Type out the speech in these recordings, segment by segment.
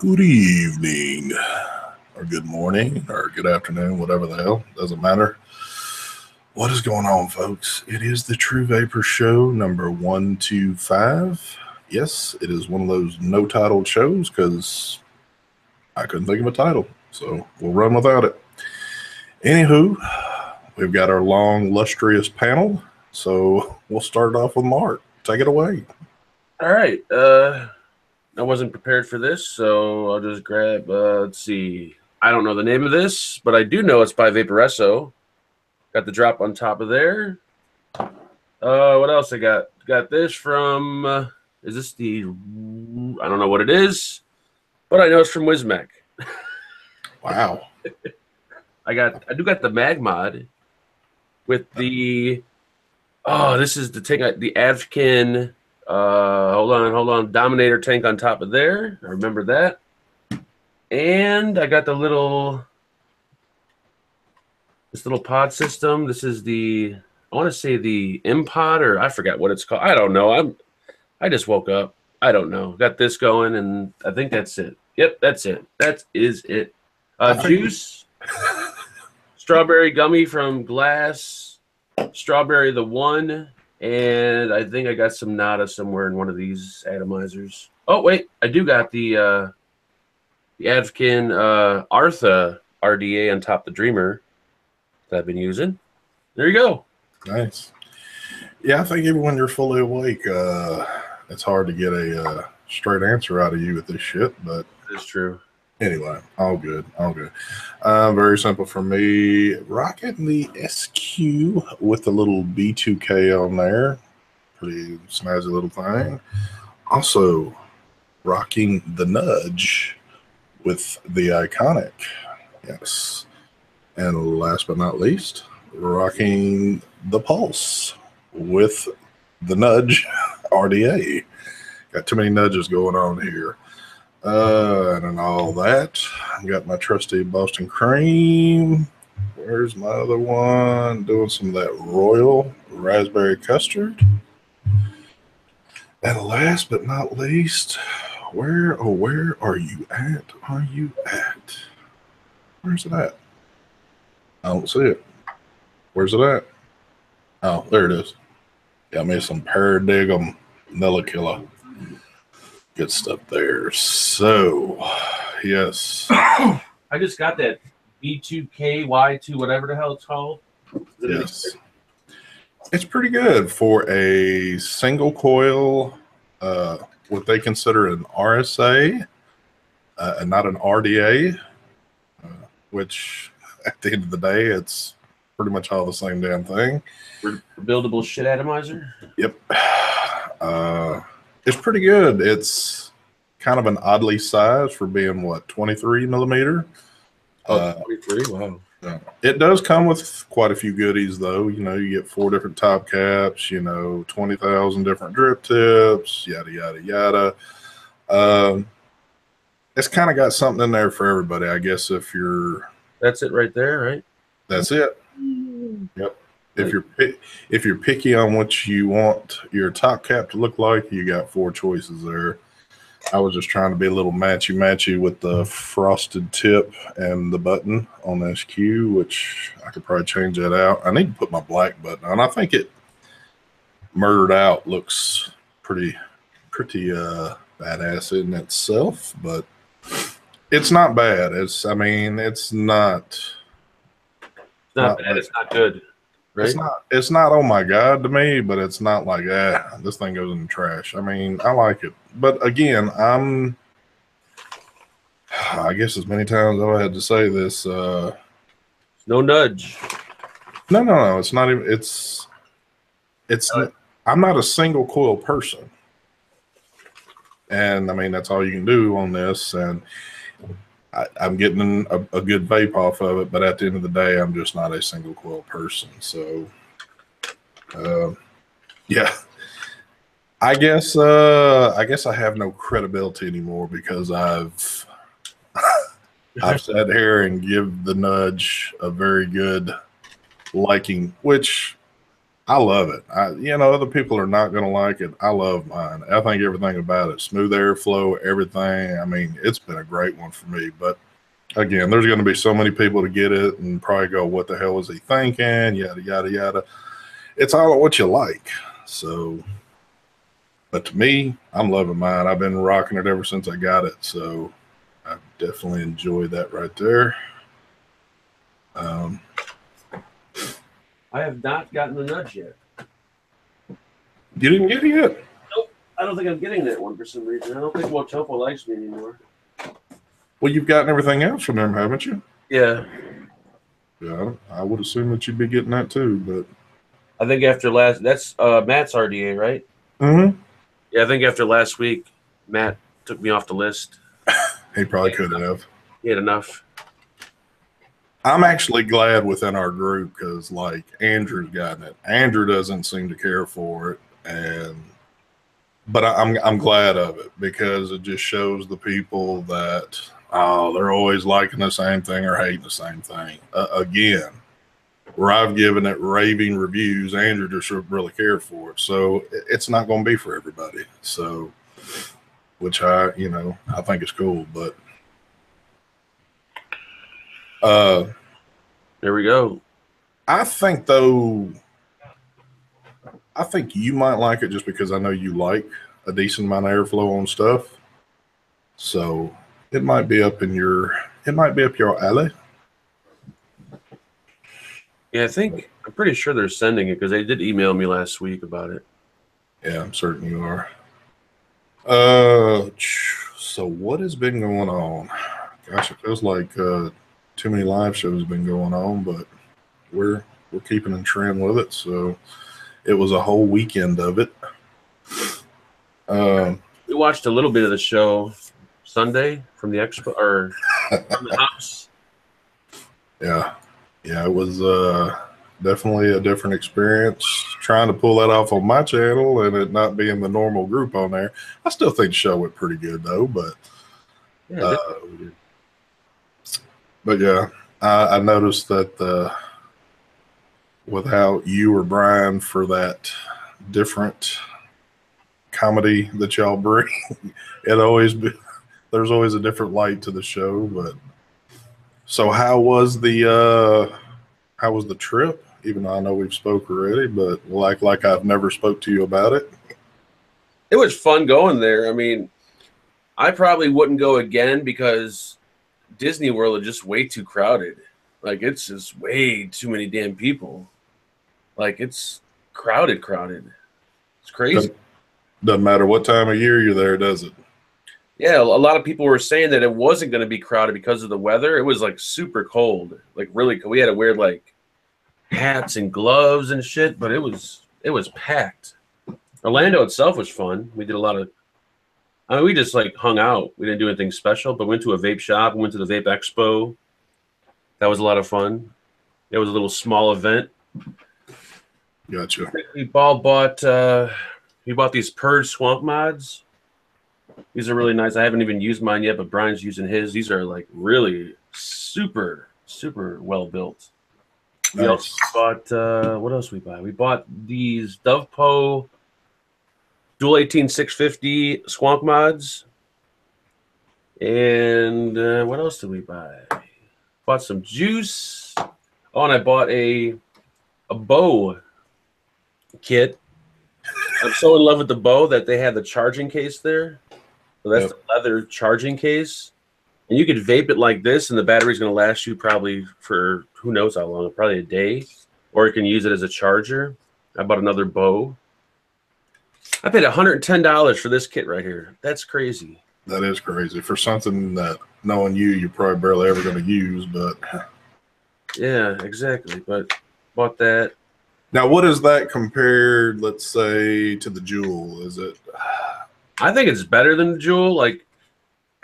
Good evening, or good morning, or good afternoon, whatever the hell, doesn't matter. What is going on, folks? It is the True Vapor Show number 125. Yes, it is one of those no titled shows because I couldn't think of a title, so we'll run without it. Anywho, we've got our long, lustrous panel, so we'll start off with Mark. Take it away. All right. I wasn't prepared for this, so I'll just grab. Let's see. I don't know the name of this, but I do know it's by Vaporesso. Got the drop on top of there. What else I got? Got this from. Is this the? I don't know what it is, but I know it's from Wismac. Wow. I do got the Mag Mod with the. Oh, this is the Avkin. Hold on. Dominator tank on top of there. I remember that. And I got this little pod system. This is I want to say the M-Pod, or I forgot what it's called. I don't know. I just woke up. I don't know. Got this going, and I think that's it. Yep, that's it. That is it. Juice, strawberry gummy from Glass, strawberry the one. And I think I got some Nada somewhere in one of these atomizers. Oh, wait. I do got the Avkin Artha RDA on top of the Dreamer that I've been using. There you go. Nice. Yeah, I think even when you're fully awake, it's hard to get a straight answer out of you with this shit. But it's true. Anyway, all good. Very simple for me. Rocking the SQ with a little B2K on there. Pretty snazzy little thing. Also, rocking the Nudge with the Iconic. Yes. And last but not least, rocking the Pulse with the Nudge RDA. Got too many nudges going on here. And all that. I got my trusty Boston Cream. Where's my other one? Doing some of that Royal Raspberry Custard. And last but not least, where are you at? Where's it at? I don't see it. Where's it at? Oh, there it is. Got me some Paradigm Nellicilla. Good stuff there. So, yes. I just got that B2K Y2, whatever the hell it's called. Yes. It's pretty good for a single coil, what they consider an RSA, and not an RDA, which at the end of the day, it's pretty much all the same damn thing. Buildable shit atomizer? Yep. It's pretty good. It's kind of an oddly sized for being, 23 millimeter? Oh, 23? Wow. It does come with quite a few goodies, though. You get 4 different top caps, 20,000 different drip tips, yada, yada, yada. It's kind of got something in there for everybody, I guess, if you're... That's it right there, right? That's it. Yep. If you're picky on what you want your top cap to look like, you got 4 choices there. I was just trying to be a little matchy with the frosted tip and the button on the SQ, which I could probably change that out. I need to put my black button on. I think it murdered out looks pretty badass in itself, but it's not bad. It's not bad. It's not good. Right? It's not, oh my God to me, but it's not like, this thing goes in the trash. I mean, I like it. But again, I guess as many times as I had to say this, no nudge. No, it's not even, I'm not a single coil person. And I mean, that's all you can do on this. And I'm getting a good vape off of it, but at the end of the day, I'm just not a single coil person. So, yeah, I guess I have no credibility anymore because I've sat here and give the Nudge a very good liking, which I love it. Other people are not going to like it. I love mine. I think everything about it, smooth airflow, everything. I mean, it's been a great one for me. But again, there's going to be so many people to get it and probably go, what the hell was he thinking? Yada, yada, yada. It's all what you like. So, but to me, I'm loving mine. I've been rocking it ever since I got it. So I definitely enjoy that right there. I have not gotten the nudge yet. You didn't get it yet? Nope. I don't think I'm getting that one for some reason. I don't think Motopo likes me anymore. Well, you've gotten everything else from them, haven't you? Yeah. Yeah, I would assume that you'd be getting that too, but I think after that's Matt's RDA, right? Mm-hmm. Yeah, I think after last week, Matt took me off the list. He probably could have. He had enough. I'm actually glad within our group because, like, Andrew's gotten it. Andrew doesn't seem to care for it, but I'm glad of it because it just shows the people that they're always liking the same thing or hating the same thing. Again, where I've given it raving reviews, Andrew just really cared for it, so it's not going to be for everybody. So, which I think is cool, but. There we go. I think you might like it just because I know you like a decent amount of airflow on stuff. So it might be up your alley. Yeah, I'm pretty sure they're sending it because they did email me last week about it. Yeah, I'm certain you are. So what has been going on? Gosh, it feels like too many live shows have been going on, but we're keeping in trend with it. So it was a whole weekend of it. We watched a little bit of the show Sunday from the expo or from the house. Yeah, it was definitely a different experience trying to pull that off on my channel and it not being the normal group on there. I still think the show went pretty good though, but yeah, but yeah, I noticed that without you or Brian for that different comedy that y'all bring, there's always a different light to the show. But so how was the trip? Even though I know we've spoke already, but like I've never spoke to you about it. It was fun going there. I mean, I probably wouldn't go again because Disney World is just way too crowded. Like, it's just way too many damn people. Like, it's crowded. It's crazy. Doesn't matter what time of year you're there, does it? Yeah, a lot of people were saying that it wasn't going to be crowded because of the weather. It was like super cold, like really cold. We had to wear like hats and gloves and shit, but it was packed. Orlando itself was fun. We did a lot of. I mean, we just like hung out. We didn't do anything special, but went to a vape shop. Went to the Vape Expo. That was a lot of fun. It was a little small event. Gotcha. We bought these Purge Swamp mods. These are really nice. I haven't even used mine yet, but Brian's using his. These are like really super well built. We also bought what else we buy? We bought these DovePo Dual 18650 Swamp mods. And what else did we buy? Bought some juice. Oh, and I bought a bow kit. I'm so in love with the bow that they have the charging case there. So that's the leather charging case. And you could vape it like this, and the battery's going to last you probably for who knows how long, probably a day. Or you can use it as a charger. I bought another bow. I paid $110 for this kit right here. That's crazy. That is crazy for something that, knowing you're probably barely ever going to use. But yeah, exactly. But bought that. Now, what is that compared, let's say, to the Juul? Is it? I think it's better than the Juul. Like,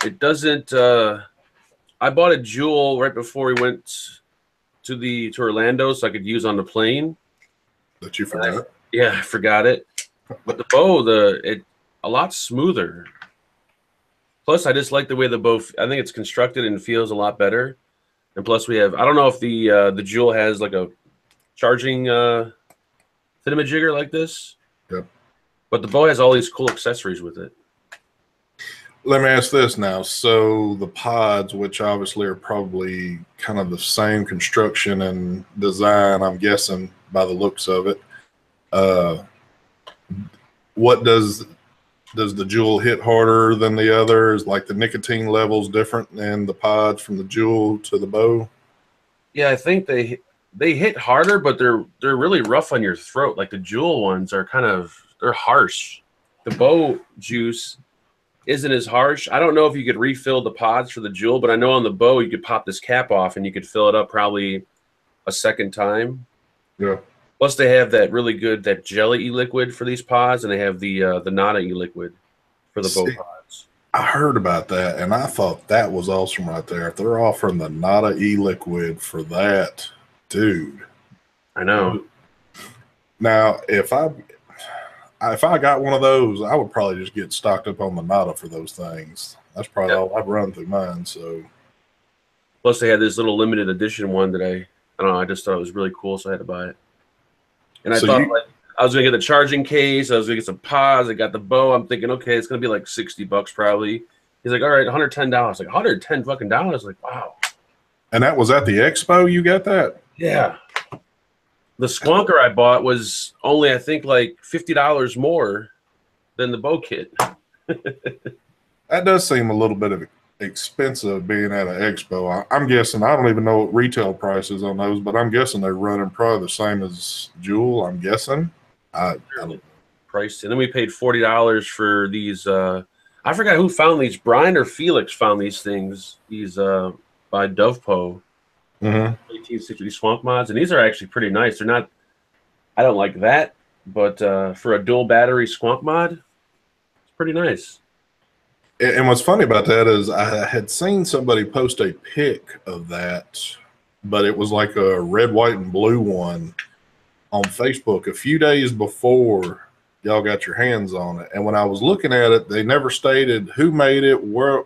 it doesn't. I bought a Juul right before we went to Orlando, so I could use on the plane. That you forgot? I forgot it. But the bow, a lot smoother. Plus, I just like the way the bow. I think it's constructed and feels a lot better. And plus, we have. I don't know if the Juul has like a charging thing thingamajigger like this. Yep. But the bow has all these cool accessories with it. Let me ask this now. So the pods, which obviously are probably kind of the same construction and design, I'm guessing by the looks of it. What does the Juul hit harder than the others? Like the nicotine levels different in the pods from the Juul to the bow? Yeah, I think they hit harder, but they're really rough on your throat. Like the Juul ones are they're harsh. The bow juice isn't as harsh. I don't know if you could refill the pods for the Juul, but I know on the bow you could pop this cap off and you could fill it up probably a second time. Yeah. Plus they have that really good that jelly e-liquid for these pods, and they have the Nada e-liquid for the bow pods. I heard about that, and I thought that was awesome right there. If they're offering the Nada e-liquid for that, dude. I know. Now, if I got one of those, I would probably just get stocked up on the Nada for those things. That's probably all I've run through mine. So, plus they had this little limited edition one that I don't know. I just thought it was really cool, so I had to buy it. And I thought like I was gonna get the charging case. I was gonna get some pods. I got the bow. I'm thinking, okay, it's gonna be like $60 probably. He's like, all right, $110. Like $110 fucking dollars. Like, wow. And that was at the expo. You got that? Yeah. The Squonker I bought was only, I think, like $50 more than the bow kit. That does seem a little bit of expensive being at an expo. I'm guessing, I don't even know what retail prices on those, but I'm guessing they're running probably the same as Juul. I'm guessing. I don't priced, and then we paid $40 for these. I forgot who found these. Brian or Felix found these things. These by Dovepo. 1860 swamp mods, and these are actually pretty nice. They're not, I don't like that, but for a dual battery swamp mod, it's pretty nice. And what's funny about that is I had seen somebody post a pic of that, but it was like a red, white, and blue one on Facebook a few days before y'all got your hands on it. And when I was looking at it, they never stated who made it, where,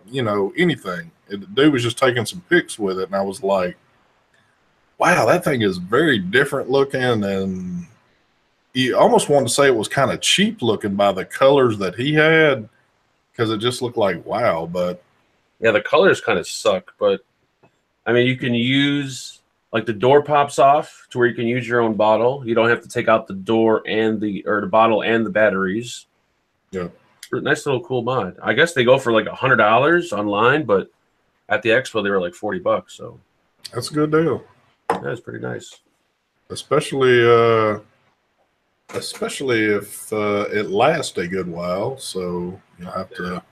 anything. The dude was just taking some pics with it, and I was like, wow, that thing is very different looking, and you almost wanted to say it was kind of cheap looking by the colors that he had, because it just looked like wow. But yeah, the colors kind of suck, but I mean, you can use, like, the door pops off to where you can use your own bottle. You don't have to take out the door and the bottle and the batteries. Yeah, nice little cool mod. I guess they go for like $100 online, but at the expo they were like $40. So that's a good deal. That's pretty nice, especially if it lasts a good while. So you'll have to.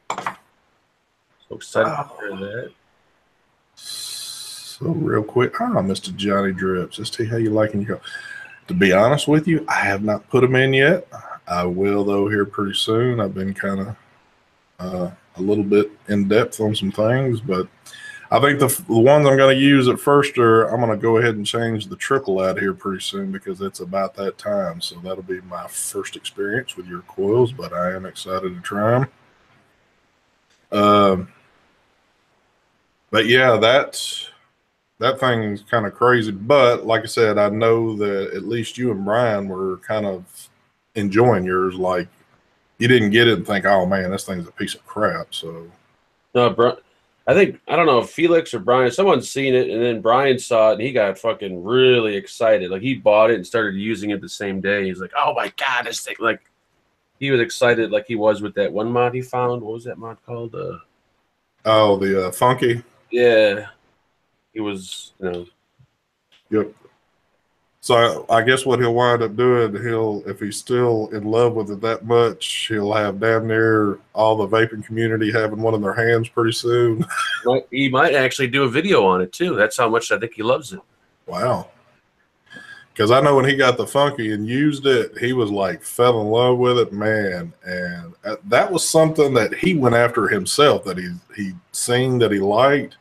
So excited to hear that. So real quick, Mr. Johnny Drips, let's see how you liking your. To be honest with you, I have not put them in yet. I will though here pretty soon. I've been kind of a little bit in depth on some things, but I think the ones I'm going to use at first I'm going to go ahead and change the triple out here pretty soon, because it's about that time. So that'll be my first experience with your coils, but I am excited to try them. But yeah, that thing's kind of crazy. But like I said, I know that at least you and Brian were kind of enjoying yours. Like, you didn't get it and think, oh man, this thing's a piece of crap. So no, bro. I don't know if Felix or Brian, someone's seen it, and then Brian saw it, and he got fucking really excited. Like, he bought it and started using it the same day. He's like, oh my God, this thing, like, he was excited like he was with that one mod he found. What was that mod called? the Funky? Yeah. He was, Yep. So I guess what he'll wind up doing, if he's still in love with it that much, he'll have damn near all the vaping community having one in their hands pretty soon. He might actually do a video on it too. That's how much I think he loves it. Wow. Because I know when he got the Funky and used it, he was like fell in love with it, man. And that was something that he went after himself, that he seen that he liked.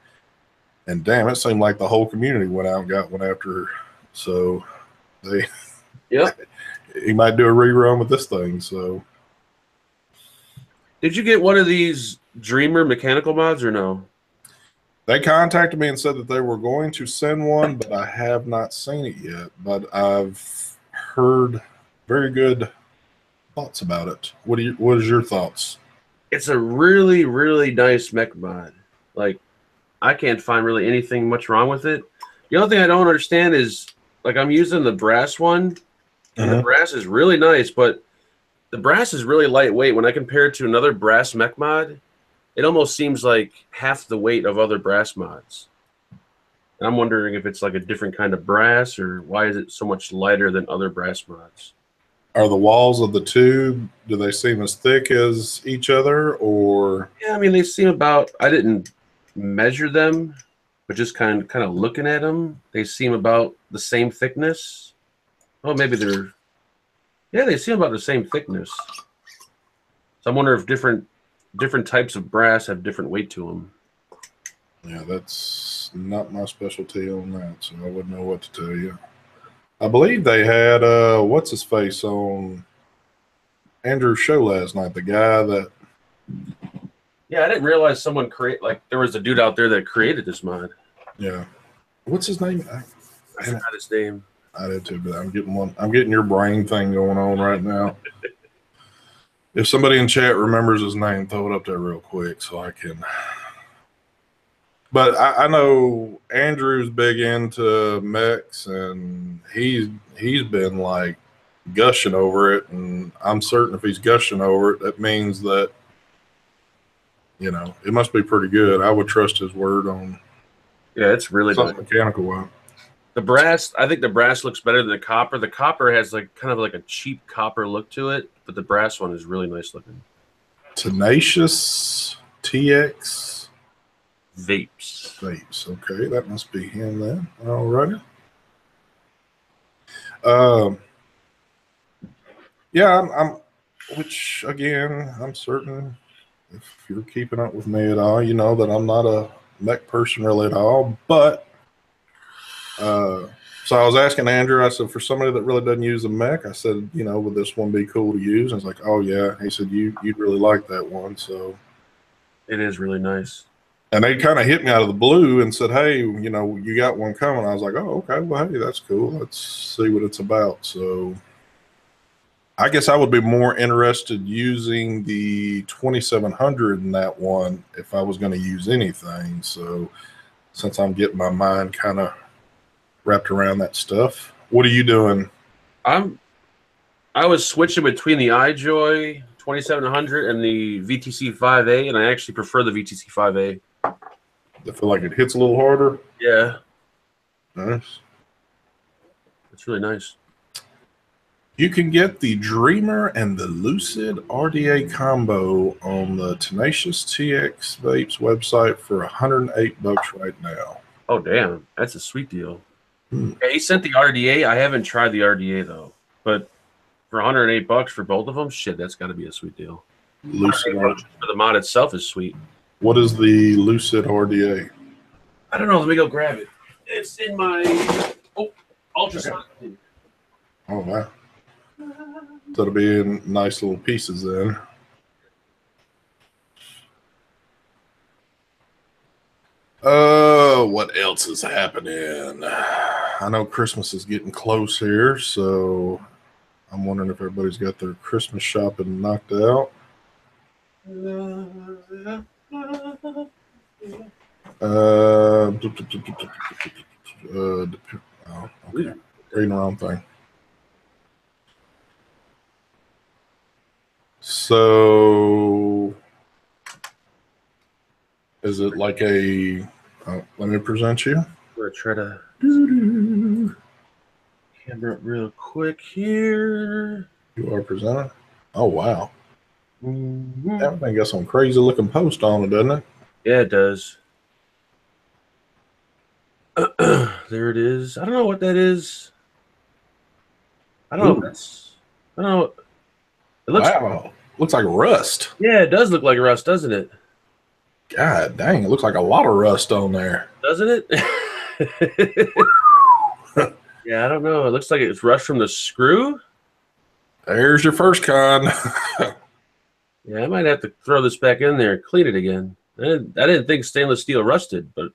And damn, it seemed like the whole community went out and got one after. So he might do a rerun with this thing. So did you get one of these Dreamer mechanical mods or no? They contacted me and said that they were going to send one, but I have not seen it yet. But I've heard very good thoughts about it. What is your thoughts? It's a really, really nice mech mod. Like, I can't find really anything much wrong with it. The only thing I don't understand is, like, I'm using the brass one, and the brass is really nice, but the brass is really lightweight. When I compare it to another brass mech mod, it almost seems like half the weight of other brass mods. And I'm wondering if it's like a different kind of brass, or why is it so much lighter than other brass mods? Are the walls of the tube, do they seem as thick as each other, or? Yeah, I mean, they seem about, I didn't measure them, but just kind of looking at them, they seem about the same thickness. Oh, maybe they're, yeah, they seem about the same thickness. So I wonder if different types of brass have different weight to them. Yeah, that's not my specialty on that, so I wouldn't know what to tell you. I believe they had what's his face on Andrew's show last night, the guy that. Yeah, I didn't realize someone there was a dude out there that created this mod. Yeah, what's his name? I forgot his name. I did too, but I'm getting your brain thing going on right now. If somebody in chat remembers his name, throw it up there real quick so I can. But I know Andrew's big into mechs, and he's been like gushing over it, and I'm certain if he's gushing over it, that means that, you know, it must be pretty good. I would trust his word on. Yeah, it's really something mechanical one. The brass, I think the brass looks better than the copper. The copper has like kind of like a cheap copper look to it, but the brass one is really nice looking. Tenacious TX Vapes. Okay, that must be him then. All righty. Yeah, I'm which again, I'm certain if you're keeping up with me at all, you know that I'm not a mech person really at all. But so I was asking Andrew, I said, for somebody that really doesn't use a mech, I said, you know, would this one be cool to use? And I was like, oh yeah. He said you'd really like that one. So it is really nice. And they kind of hit me out of the blue and said, hey, you know, you got one coming. I was like, oh, okay, well, hey, that's cool. Let's see what it's about. So I guess I would be more interested using the 2700 in that one if I was going to use anything. So since I'm getting my mind kind of wrapped around that stuff, what are you doing? I was switching between the iJoy 2700 and the VTC 5A, and I actually prefer the VTC 5A. I feel like it hits a little harder. Yeah. Nice. It's really nice. You can get the Dreamer and the Lucid RDA combo on the Tenacious TX Vapes website for $108 right now. Oh, damn. That's a sweet deal. Yeah, he sent the RDA. I haven't tried the RDA, though. But for $108 for both of them, shit, that's got to be a sweet deal. Lucid for the mod itself is sweet. What is the Lucid RDA? I don't know. Let me go grab it. It's in my ultrasonic. Okay. Oh, wow. That'll be in nice little pieces then. What else is happening? I know Christmas is getting close here, so I'm wondering if everybody's got their Christmas shopping knocked out. Oh, okay. Reading the wrong thing. So, is it like a? Let me present you. We're gonna try to camera up real quick here. You are presented. Oh wow! Everything got some crazy looking post on it, doesn't it? Yeah, it does. There it is. I don't know what that is. I don't know. That's. I don't know. It looks. Wow. Looks like rust. Yeah, it does look like rust, doesn't it? God dang, it looks like a lot of rust on there. Doesn't it? Yeah, I don't know. It looks like it's rust from the screw. There's your first con. Yeah, I might have to throw this back in there and clean it again. I didn't think stainless steel rusted, but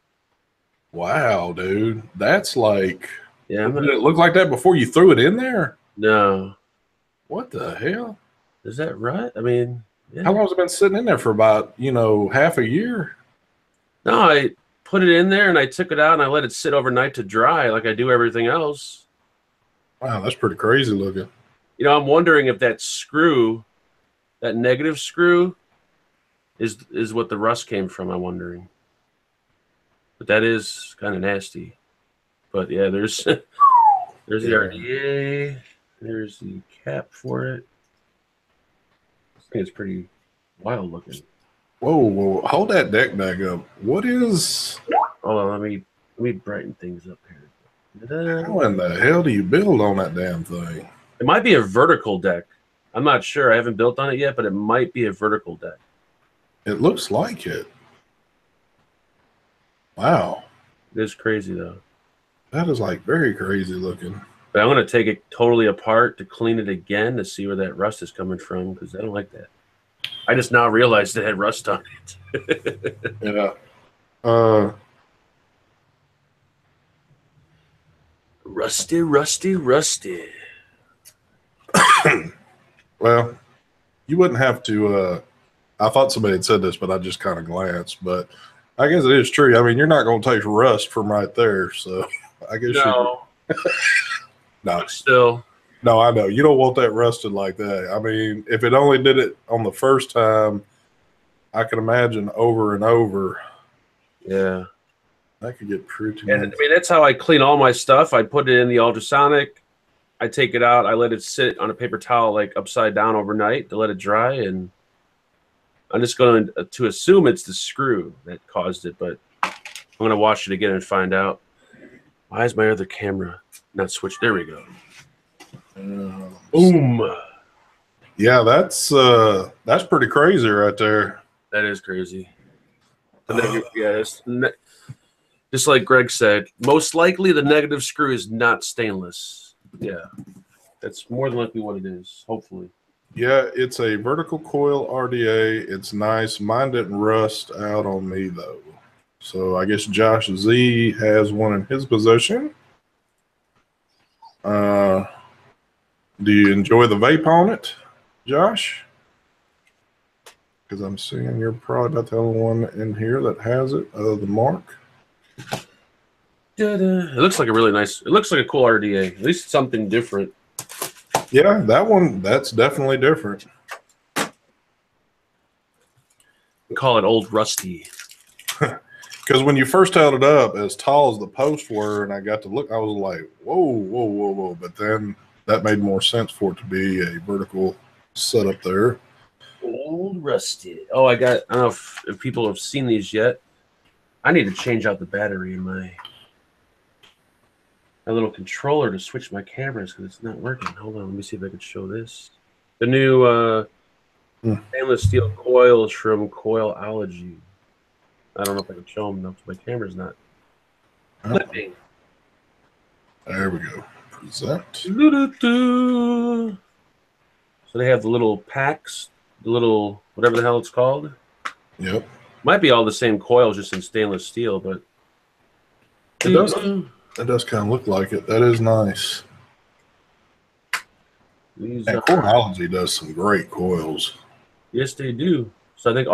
wow, dude. That's like, yeah. Did it look like that before you threw it in there? No. What the hell? Is that right? I mean, yeah. How long has it been sitting in there for? About half a year. No, I put it in there and I took it out and I let it sit overnight to dry like I do everything else. Wow, that's pretty crazy looking. I'm wondering if that screw, that negative screw, is what the rust came from. I'm wondering. But that is kind of nasty. But yeah, there's there's the RDA. There's the cap for it. I think it's pretty wild looking. Whoa, hold that deck back up. What is? Hold on, let me brighten things up here. How in the hell do you build on that damn thing? It might be a vertical deck. I'm not sure. I haven't built on it yet, but it might be a vertical deck. It looks like it. Wow. It is crazy though. That is like very crazy looking. But I'm going to take it totally apart to clean it again to see where that rust is coming from because I don't like that. I just now realized it had rust on it. Yeah. Rusty, rusty, rusty. Well, you wouldn't have to. I thought somebody had said this, but I just kind of glanced. But I guess it is true. I mean, you're not going to taste rust from right there. So I guess no. No. Still. No, I know. You don't want that rusted like that. I mean, if it only did it on the first time, I can imagine over and over. Yeah. That could get pretty And I mean, that's how I clean all my stuff. I put it in the ultrasonic. I take it out. I let it sit on a paper towel, like upside down overnight to let it dry. And I'm just going to assume it's the screw that caused it, but I'm going to wash it again and find out. Why is my other camera not switched? There we go. Boom. Yeah, that's pretty crazy right there. That is crazy. Yeah, just like Greg said, most likely the negative screw is not stainless. Yeah, that's more than likely what it is, hopefully. Yeah, it's a vertical coil RDA. It's nice. Mine didn't rust out on me, though. So I guess Josh Z has one in his possession. Do you enjoy the vape on it, Josh? Because I'm seeing you're probably about the only one in here that has it, other than Mark. It looks like a really nice. It looks like a cool RDA. At least something different. Yeah, that's definitely different. We call it Old Rusty. Because when you first held it up, as tall as the posts were, and I got to look, I was like, whoa. But then that made more sense for it to be a vertical setup there. Old Rusty. Oh, I don't know if people have seen these yet. I need to change out the battery in my little controller to switch my cameras because it's not working. Hold on, let me see if I can show this. The new stainless steel coils from Coilology. I don't know if I can show them enough. My camera's not flipping. There we go. Present. So they have the little packs, the little whatever the hell it's called. Yep. Might be all the same coils, just in stainless steel, but it does. That does kind of look like it. That is nice. And Coilology does some great coils. Yes, they do. So I think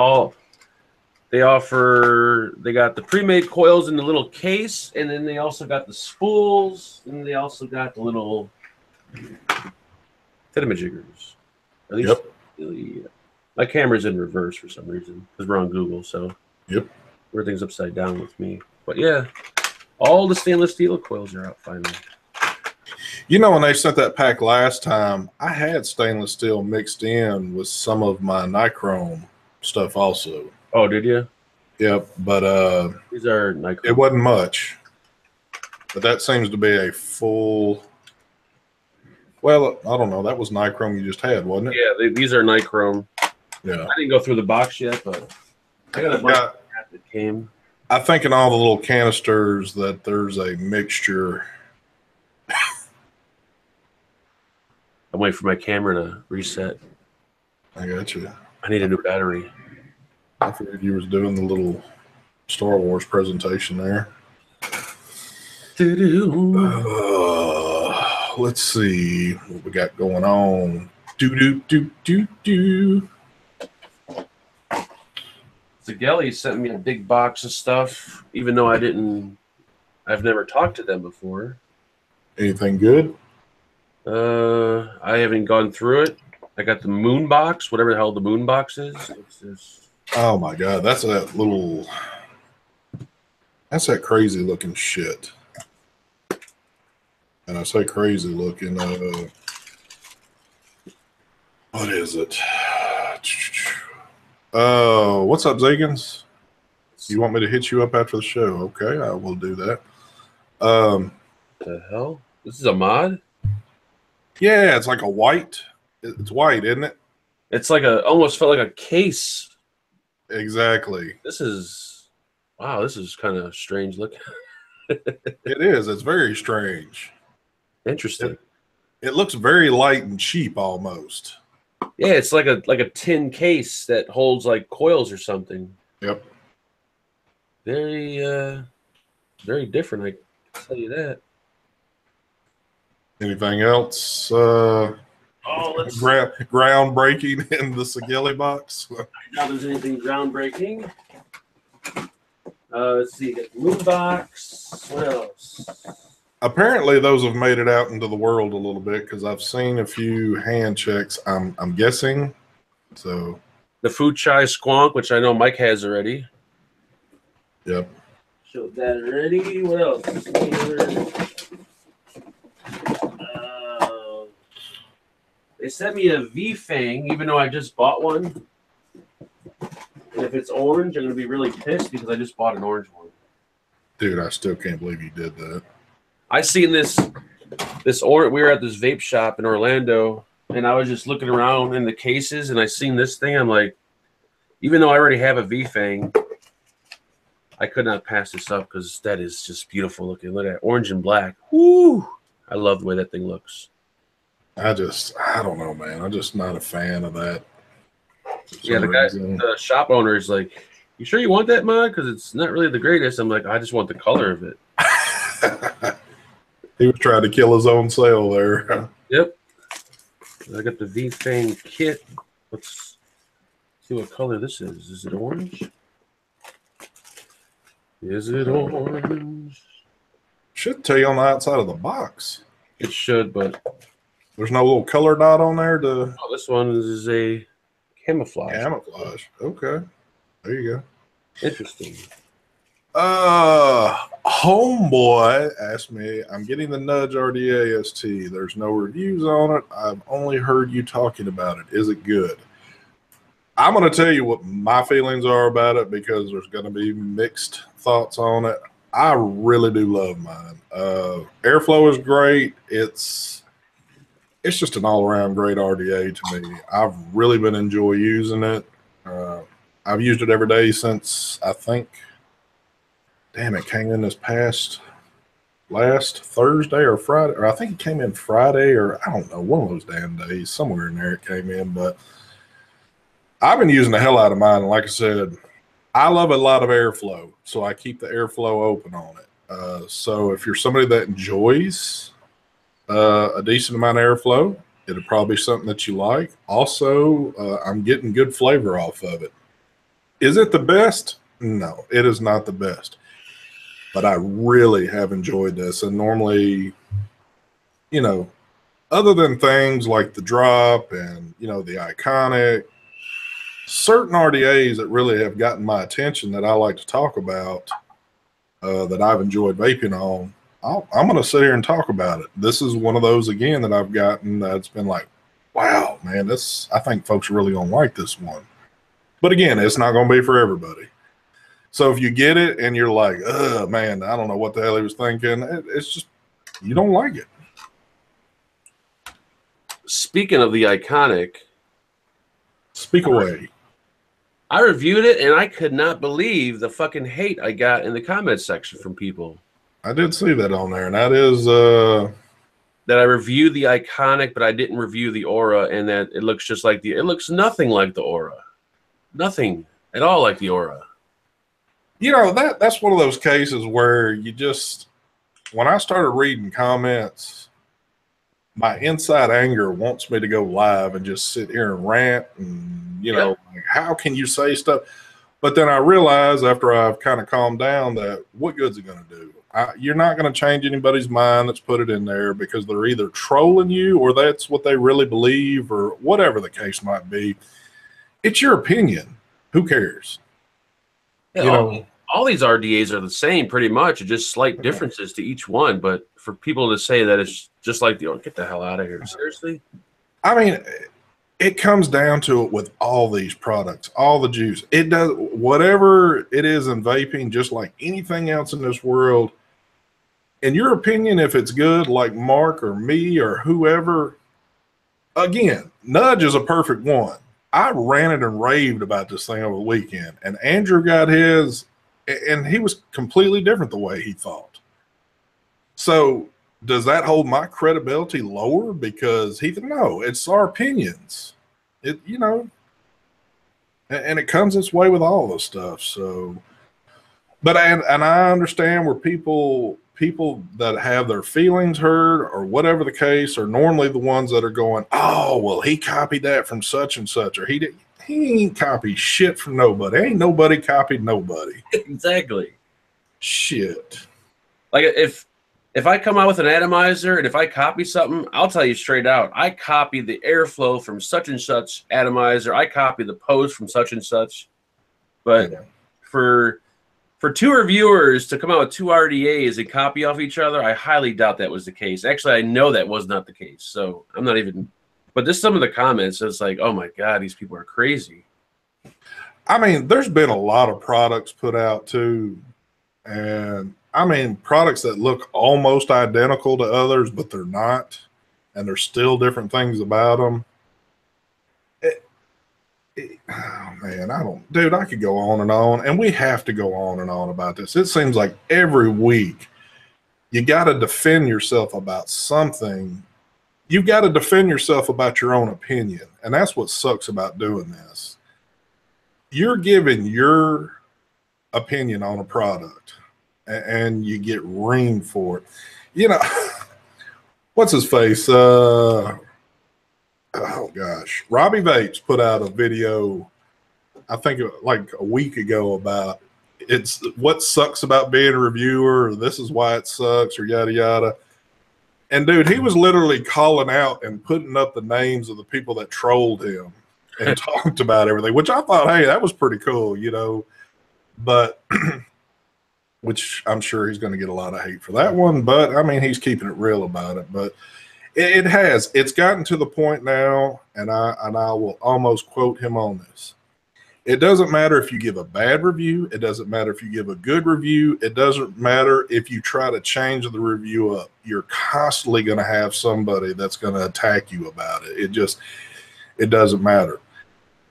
they got the pre-made coils in the little case, and then they also got the spools, and they also got the little thingamajiggers. Yep. My camera's in reverse for some reason because we're on Google, so yep, everything's upside down with me. But yeah, all the stainless steel coils are out finally. When they sent that pack last time, I had stainless steel mixed in with some of my nichrome stuff also. Oh, did you? Yep, but these are nichrome. It wasn't much, but that seems to be a full. Well, I don't know. That was nichrome you just had, wasn't it? Yeah, these are nichrome. Yeah, I didn't go through the box yet, but I got a bunch of crap that came. I think in all the little canisters that there's a mixture. I'm waiting for my camera to reset. I got you. I need a new battery. I figured you was doing the little Star Wars presentation there. let's see what we got going on. Do. Sigelli sent me a big box of stuff, even though I've never talked to them before. Anything good? I haven't gone through it. I got the moon box, whatever the hell the moon box is. It's just... Oh my god, that's that crazy looking shit. And I say crazy looking, what is it? What's up, Zagans? You want me to hit you up after the show? Okay, I will do that. The hell? This is a mod? Yeah, it's like a white. It's white, isn't it? It's like almost felt like a case. Exactly. This is kind of strange looking. It is. It's very strange. Interesting. It looks very light and cheap almost. Yeah, it's like a tin case that holds like coils or something. Yep. Very very different, I can tell you that. Anything else? Groundbreaking in the Sigelli box? Now there's anything groundbreaking. Let's see, got the moon box. What else? Apparently, those have made it out into the world a little bit because I've seen a few hand checks. I'm guessing. So the food chai squonk, which I know Mike has already. Yep. Showed that already. What else? They sent me a V-Fang, even though I just bought one. And if it's orange, I'm going to be really pissed because I just bought an orange one. Dude, I still can't believe you did that. I seen this orange. We were at this vape shop in Orlando, and I was just looking around in the cases, and I seen this thing. I'm like, even though I already have a V-Fang, I could not pass this up because that is just beautiful looking. Look at that, orange and black. Woo! I love the way that thing looks. I don't know, man. I'm just not a fan of that. Yeah, the shop owner is like, "You sure you want that, mod? Because it's not really the greatest." I'm like, "I just want the color of it." He was trying to kill his own sale there. Yep. I got the V-Fang kit. Let's see what color this is. Is it orange? Is it orange? Should tell you on the outside of the box. It should, but there's no little color dot on there to. Oh, this one is a camouflage. Camouflage. Okay. There you go. Interesting. Homeboy asked me, I'm getting the Nudge RDAST. There's no reviews on it. I've only heard you talking about it. Is it good? I'm going to tell you what my feelings are about it because there's going to be mixed thoughts on it. I really do love mine. Airflow is great. It's just an all-around great RDA to me. I've really been enjoying using it. I've used it every day since, I think, damn, it came in this last Thursday or Friday, or I think it came in Friday, or I don't know, one of those damn days, somewhere in there it came in. But I've been using the hell out of mine. And like I said, I love a lot of airflow, so I keep the airflow open on it. So if you're somebody that enjoys a decent amount of airflow, it'll probably be something that you like. Also, I'm getting good flavor off of it. Is it the best? No, it is not the best. But I really have enjoyed this. And normally, you know, other than things like the drop and, you know, the iconic, certain RDAs that really have gotten my attention that I like to talk about, that I've enjoyed vaping on, I'm going to sit here and talk about it. This is one of those, again, that I've gotten that's been like, wow, man, I think folks are really going to like this one. But again, it's not going to be for everybody. So if you get it and you're like, oh, man, I don't know what the hell he was thinking, it's just, you don't like it. Speaking of the iconic. Speak away. I reviewed it, and I could not believe the fucking hate I got in the comment section from people. I did see that on there, and that is that I reviewed the iconic, but I didn't review the Aura, and that it looks just like it looks nothing like the Aura. Nothing at all like the Aura. You know, that's one of those cases where you just, when I started reading comments, my inside anger wants me to go live and just sit here and rant and, you know, like, how can you say stuff? But then I realize after I've kind of calmed down that what good's it going to do? You're not going to change anybody's mind that's put it in there, because they're either trolling you or that's what they really believe or whatever the case might be. It's your opinion. Who cares? Yeah, you know, all these RDAs are the same pretty much, just slight differences to each one. But for people to say that it's just like, get the hell out of here. Seriously? I mean, it comes down to it with all these products, all the juice. It does whatever it is in vaping, just like anything else in this world. In your opinion, if it's good, like Mark or me or whoever, again, Nudge is a perfect one. I ranted and raved about this thing over the weekend, and Andrew got his, and he was completely different the way he thought. So does that hold my credibility lower because no, it's our opinions. It, you know, and it comes this way with all this stuff. So, but and I understand where people that have their feelings hurt or whatever the case are normally the ones that are going, oh, well, he copied that from such and such, or he ain't copied shit from nobody. Ain't nobody copied nobody. Exactly. Shit. Like if I come out with an atomizer and if I copy something, I'll tell you straight out, I copy the airflow from such and such atomizer. I copy the pose from such and such. But for two reviewers to come out with two RDAs and copy off each other, I highly doubt that was the case. Actually, I know that was not the case. So I'm not even, but just some of the comments, it's like, oh my God, these people are crazy. I mean, there's been a lot of products put out too. And I mean, products that look almost identical to others, but they're not. And there's still different things about them. Oh man, I could go on, and we have to go on and on about this. It seems like every week you got to defend yourself about something. You got to defend yourself about your own opinion, and that's what sucks about doing this. You're giving your opinion on a product, and you get reamed for it. You know, what's his face? Oh gosh, Robbie Vapes put out a video, I think like a week ago, about it's what sucks about being a reviewer, or this is why it sucks, or yada yada. And dude, he was literally calling out and putting up the names of the people that trolled him and talked about everything, which I thought, hey, that was pretty cool, you know. But which I'm sure he's going to get a lot of hate for that one. But I mean, he's keeping it real about it. But it's gotten to the point now, and I will almost quote him on this. It doesn't matter if you give a bad review. It doesn't matter if you give a good review. It doesn't matter if you try to change the review up. You're constantly going to have somebody that's going to attack you about it. It doesn't matter.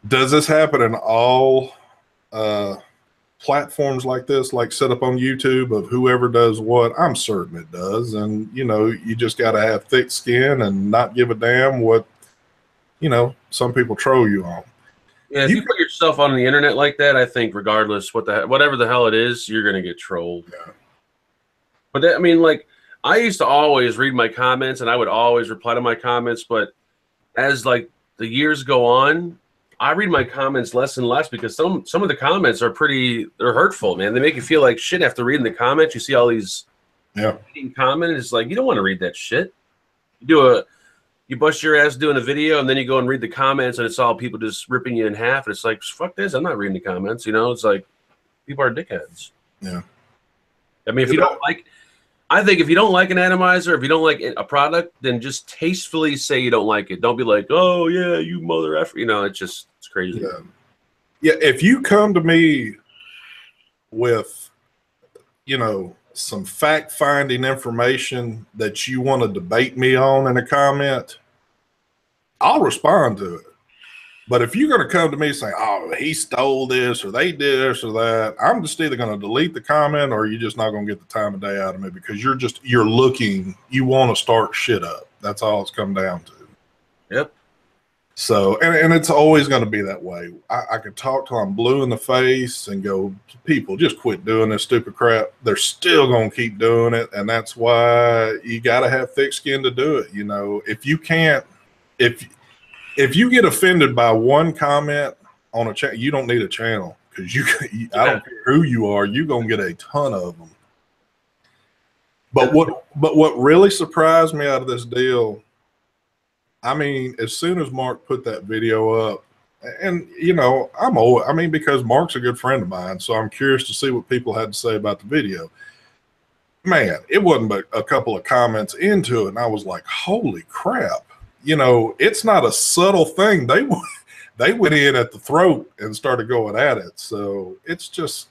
Does this happen in all platforms like this, like set up on YouTube of whoever does what? I'm certain it does. And, you know, you just got to have thick skin and not give a damn what, you know, some people troll you on. Yeah, if you put yourself on the internet like that, I think regardless whatever the hell it is, you're going to get trolled. Yeah. But I mean, like, I used to always read my comments and I would always reply to my comments. But as like the years go on, I read my comments less and less because some of the comments are they're hurtful, man. They make you feel like shit after reading the comments. You see all these comments. It's like, you don't want to read that shit. You bust your ass doing a video and then you go and read the comments and it's all people just ripping you in half. And it's like, fuck this. I'm not reading the comments. You know, it's like people are dickheads. Yeah. I mean, I think if you don't like an atomizer, if you don't like a product, then just tastefully say you don't like it. Don't be like, oh yeah, you mother effer. You know, it's crazy. Yeah. If you come to me with, you know, some fact-finding information that you want to debate me on in a comment, I'll respond to it. But if you're going to come to me saying, oh, he stole this or they did this or that, I'm just either going to delete the comment or you're just not going to get the time of day out of me because you want to start shit up. That's all it's come down to. Yep. So, and it's always going to be that way. I could talk till I'm blue in the face and go, people, just quit doing this stupid crap. They're still going to keep doing it. And that's why you got to have thick skin to do it. You know, if you can't, if you get offended by one comment on a channel, you don't need a channel, because I don't care who you are, you're going to get a ton of them. But what really surprised me out of this deal, I mean, as soon as Mark put that video up, and you know, because Mark's a good friend of mine, so I'm curious to see what people had to say about the video. Man, it wasn't but a couple of comments into it, and I was like, holy crap. You know, it's not a subtle thing. They went in at the throat and started going at it. So it's just.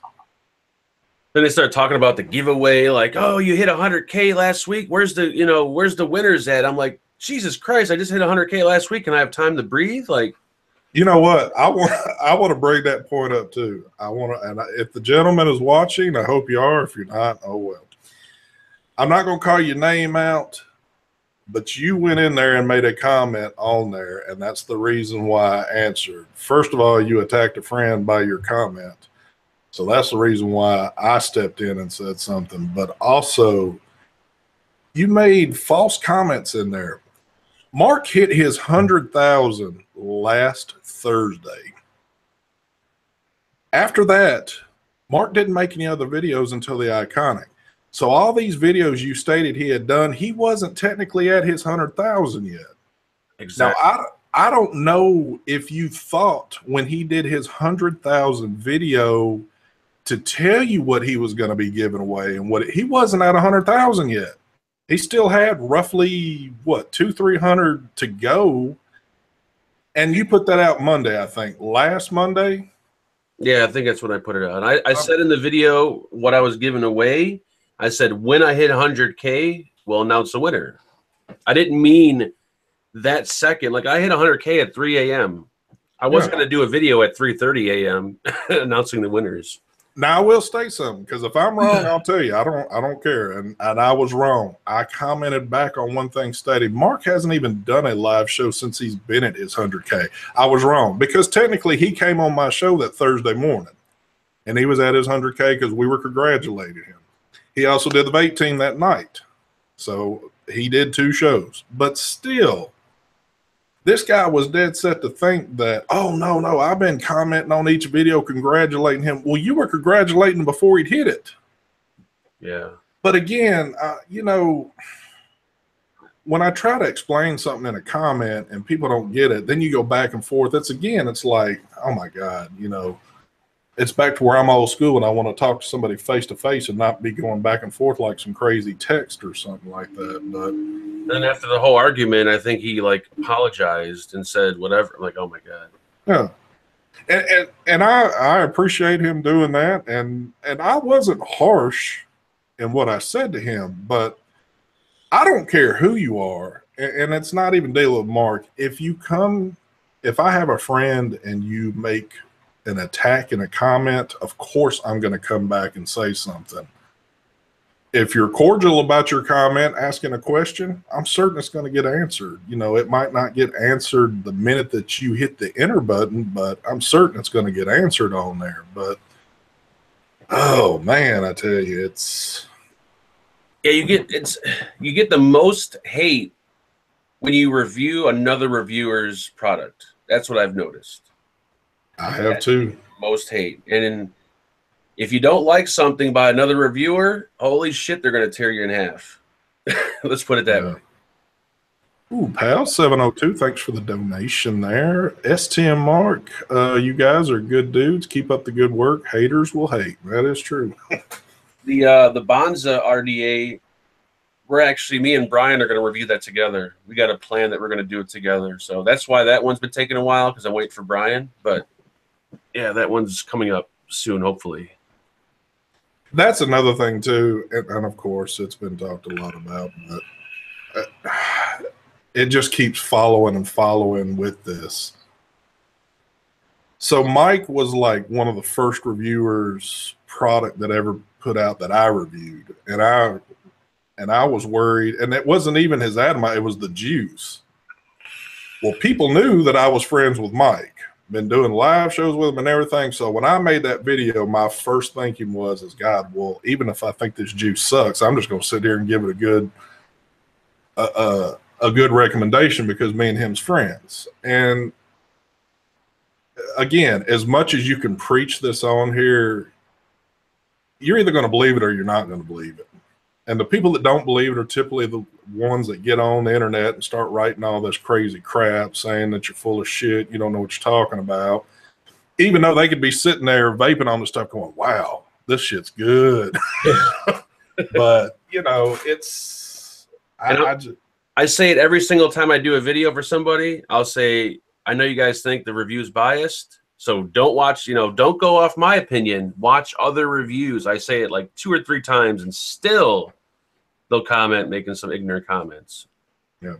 Then they start talking about the giveaway, like, oh, you hit 100K last week. Where's the winners at? I'm like, Jesus Christ, I just hit 100K last week and I have time to breathe. Like, you know what? I want to bring that point up too. If the gentleman is watching, I hope you are. If you're not, oh well. I'm not going to call your name out, but you went in there and made a comment on there, and that's the reason why I answered. First of all, you attacked a friend by your comment. So that's the reason why I stepped in and said something. But also, you made false comments in there. Mark hit his 100,000 last Thursday. After that, Mark didn't make any other videos until the Iconic. So all these videos you stated he had done, he wasn't technically at his 100,000 yet. Exactly. Now, I don't know if you thought when he did his 100,000 video to tell you what he was going to be giving away, and he wasn't at 100,000 yet. He still had roughly, what, 200-300 to go. And you put that out Monday, I think. Last Monday? Yeah, I think that's when I put it out. I said in the video what I was giving away. I said, when I hit 100K, we'll announce the winner. I didn't mean that second. Like, I hit 100K at 3 a.m. I wasn't going to do a video at 3:30 a.m. announcing the winners. Now I will state something, because if I'm wrong, I'll tell you. I don't care. And I was wrong. I commented back on one thing stated, Mark hasn't even done a live show since he's been at his 100K. I was wrong, because technically he came on my show that Thursday morning, and he was at his 100K because we were congratulating him. He also did the vape team that night. So he did 2 shows. But still, this guy was dead set to think that, oh, no, I've been commenting on each video, congratulating him. Well, you were congratulating him before he'd hit it. Yeah. But again, you know, when I try to explain something in a comment and people don't get it, then you go back and forth. It's like, oh, my God, you know, it's back to where I'm old school and I want to talk to somebody face to face and not be going back and forth like some crazy text or something like that. But then after the whole argument, I think he like apologized and said whatever. I'm like, oh my God. Yeah. And I appreciate him doing that. And I wasn't harsh in what I said to him, but I don't care who you are. And it's not even dealing with Mark. If I have a friend and you make an attack in a comment, of course I'm going to come back and say something. If you're cordial about your comment, asking a question, I'm certain it's going to get answered. You know, it might not get answered the minute that you hit the enter button, but I'm certain it's going to get answered on there. But, oh man, I tell you, it's. Yeah, you get the most hate when you review another reviewer's product. That's what I've noticed. I have too. Most hate. And if you don't like something by another reviewer, holy shit, they're going to tear you in half. Let's put it that way. Ooh, pal, 702, thanks for the donation there. STM Mark, you guys are good dudes. Keep up the good work. Haters will hate. That is true. The Bonza RDA, me and Brian are going to review that together. We got a plan that we're going to do it together. So that's why that one's been taking a while, because I'm waiting for Brian. But yeah, that one's coming up soon, hopefully. That's another thing too, and of course it's been talked a lot about, but it just keeps following and following with this. So Mike was like one of the first reviewers product that ever put out that I reviewed, and I was worried, and it wasn't even his atomite, it was the juice. Well, people knew that I was friends with Mike. Been doing live shows with him and everything. So when I made that video, my first thinking was, God, well, even if I think this juice sucks, I'm just going to sit here and give it a good recommendation because me and him's friends. And again, as much as you can preach this on here, you're either going to believe it or you're not going to believe it. And the people that don't believe it are typically the ones that get on the internet and start writing all this crazy crap saying that you're full of shit, you don't know what you're talking about, even though they could be sitting there vaping on the stuff going, wow, this shit's good. But, you know, it's, I say it every single time I do a video for somebody. I'll say, I know you guys think the review's biased, so don't watch, you know, don't go off my opinion. Watch other reviews. I say it like 2 or 3 times and still they'll comment making some ignorant comments. Yeah.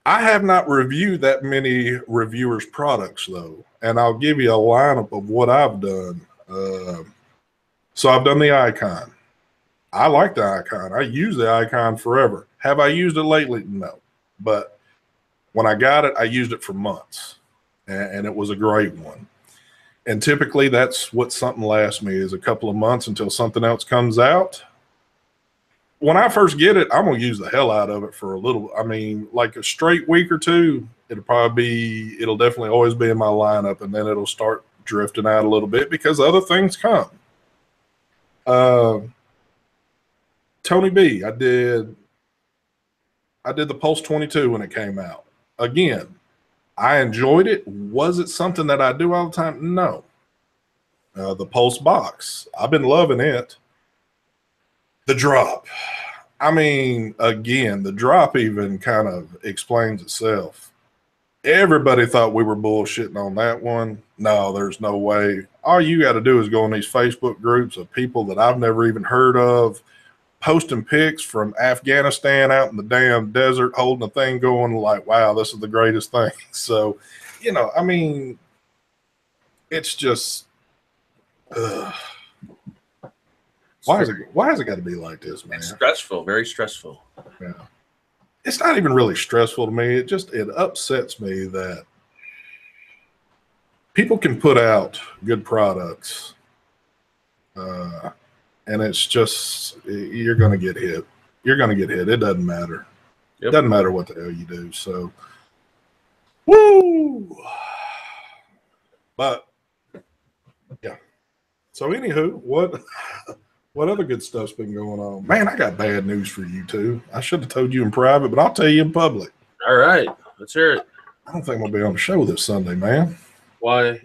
I have not reviewed that many reviewers' products, though, and I'll give you a lineup of what I've done. So I've done the Icon. I like the Icon. I use the Icon forever. Have I used it lately? No. But when I got it, I used it for months, and it was a great one. And typically that's what something lasts me is a couple of months until something else comes out. When I first get it, I'm going to use the hell out of it for a little, I mean, like a straight week or two, it'll definitely always be in my lineup, and then it'll start drifting out a little bit because other things come. Tony B, I did the Pulse 22 when it came out. Again, I enjoyed it. Was it something that I do all the time? No. The Pulse box, I've been loving it. The drop. I mean, again, the drop even kind of explains itself. Everybody thought we were bullshitting on that one. No, there's no way. All you got to do is go in these Facebook groups of people that I've never even heard of, posting pics from Afghanistan out in the damn desert, holding a thing going like, wow, this is the greatest thing. So, you know, I mean, it's just, why has it got to be like this, man? It's stressful, very stressful. Yeah. It's not even really stressful to me. It upsets me that people can put out good products, and it's just, you're going to get hit. You're going to get hit. It doesn't matter. Yep. It doesn't matter what the hell you do. So, woo! But, yeah. So, anywho, what other good stuff's been going on? Man, I got bad news for you, too. I should have told you in private, but I'll tell you in public. All right. Let's hear it. I don't think I'll be on the show this Sunday, man. Why?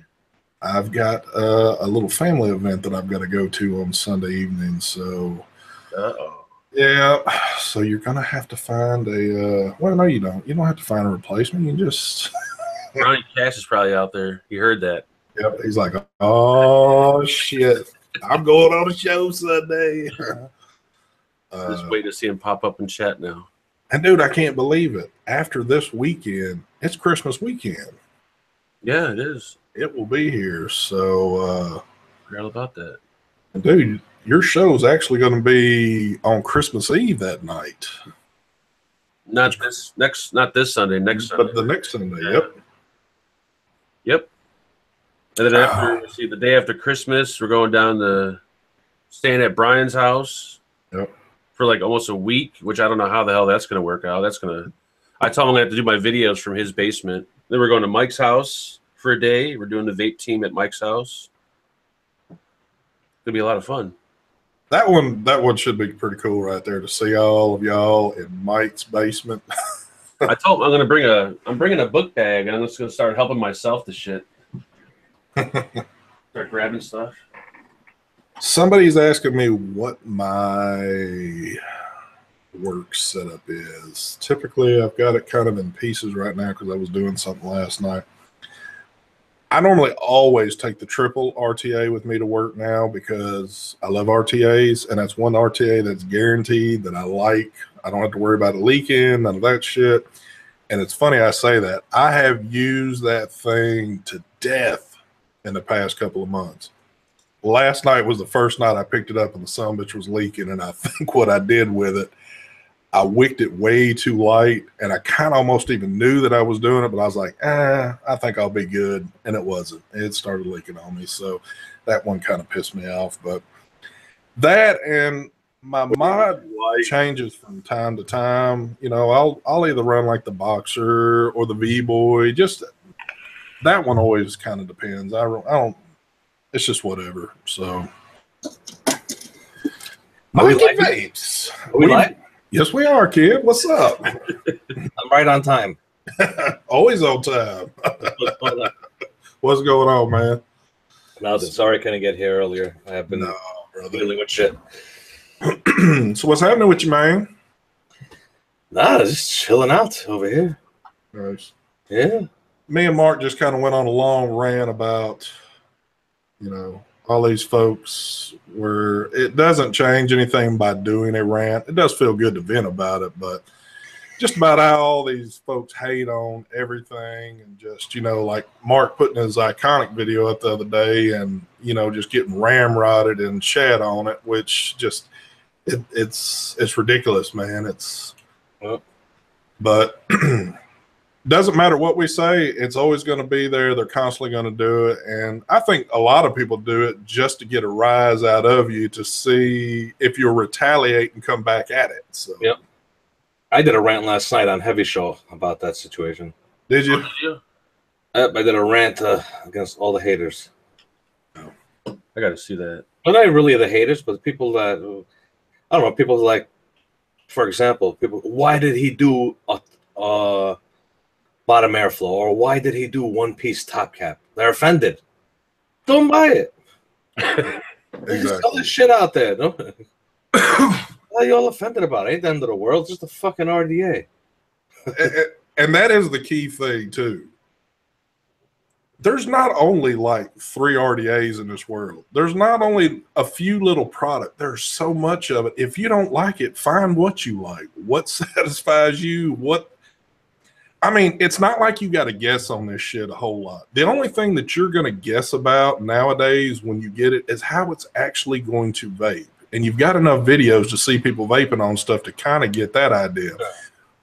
I've got a little family event that I've got to go to on Sunday evening. So, yeah. So you're going to have to find well, no, you don't. You don't have to find a replacement. You just. Ronnie Cash is probably out there. You heard that. Yep. He's like, oh, shit. I'm going on a show Sunday. Just wait to see him pop up in chat now. And, dude, I can't believe it. After this weekend, it's Christmas weekend. Yeah, it is. It will be here. So, forgot about that. Dude, your show is actually going to be on Christmas Eve that night. Not this Sunday. Next Sunday. But the next Sunday. Yeah. Yep. Yep. And then after, the day after Christmas, we're going down to staying at Brian's house. Yep. For like almost a week, which I don't know how the hell that's going to work out. I told him I'm going to have to do my videos from his basement. Then we're going to Mike's house for a day. We're doing the vape team at Mike's house. It's going to be a lot of fun. That one should be pretty cool right there to see all of y'all in Mike's basement. I told him I'm bringing a book bag, and I'm just going to start helping myself to shit. Start grabbing stuff. Somebody's asking me what my work setup is. Typically, I've got it kind of in pieces right now because I was doing something last night. I normally always take the triple RTA with me to work now because I love RTAs, and that's one RTA that's guaranteed that I like. I don't have to worry about it leaking, none of that shit. And it's funny I say that. I have used that thing to death in the past couple of months. Last night was the first night I picked it up and the sumbitch was leaking, and I think what I did with it, I wicked it way too light, and I kind of almost even knew that I was doing it, but I was like, I think I'll be good. And it wasn't. It started leaking on me. So that one kind of pissed me off. But that and my mod changes from time to time. You know, I'll either run like the Boxer or the V-Boy. Just that one always kind of depends. I don't, it's just whatever. So. Monkey Vapes. Are we live? Yes, we are, kid. What's up? I'm right on time. Always on time. What's going on, man? Nothing. Sorry I couldn't get here earlier. I have been dealing with shit. So what's happening with you, man? Nah, just chilling out over here. Nice. Yeah. Me and Mark just kind of went on a long rant about, you know, all these folks where it doesn't change anything by doing a rant. It does feel good to vent about it, but just about how all these folks hate on everything and just, you know, like Mark putting his iconic video up the other day and, you know, just getting ramrodded and shat on it, which just, it's ridiculous, man. But doesn't matter what we say, it's always going to be there. They're constantly going to do it. And I think a lot of people do it just to get a rise out of you to see if you'll retaliate and come back at it. So, yep. I did a rant last night on Heavy Show about that situation. Did you? Yep, I did a rant against all the haters. I got to see that. Well, not really the haters, but people that, I don't know, people like, for example, people, why did he do a bottom airflow, or why did he do one-piece top cap? They're offended. Don't buy it. Exactly. All this shit out there. No? Why are you all offended about it? Ain't the end of the world. It's just a fucking RDA. And that is the key thing, too. There's not only like 3 RDAs in this world. There's not only a few little product. There's so much of it. If you don't like it, find what you like. What satisfies you? I mean, it's not like you got to guess on this shit a whole lot. The only thing that you're going to guess about nowadays when you get it is how it's actually going to vape. And you've got enough videos to see people vaping on stuff to kind of get that idea.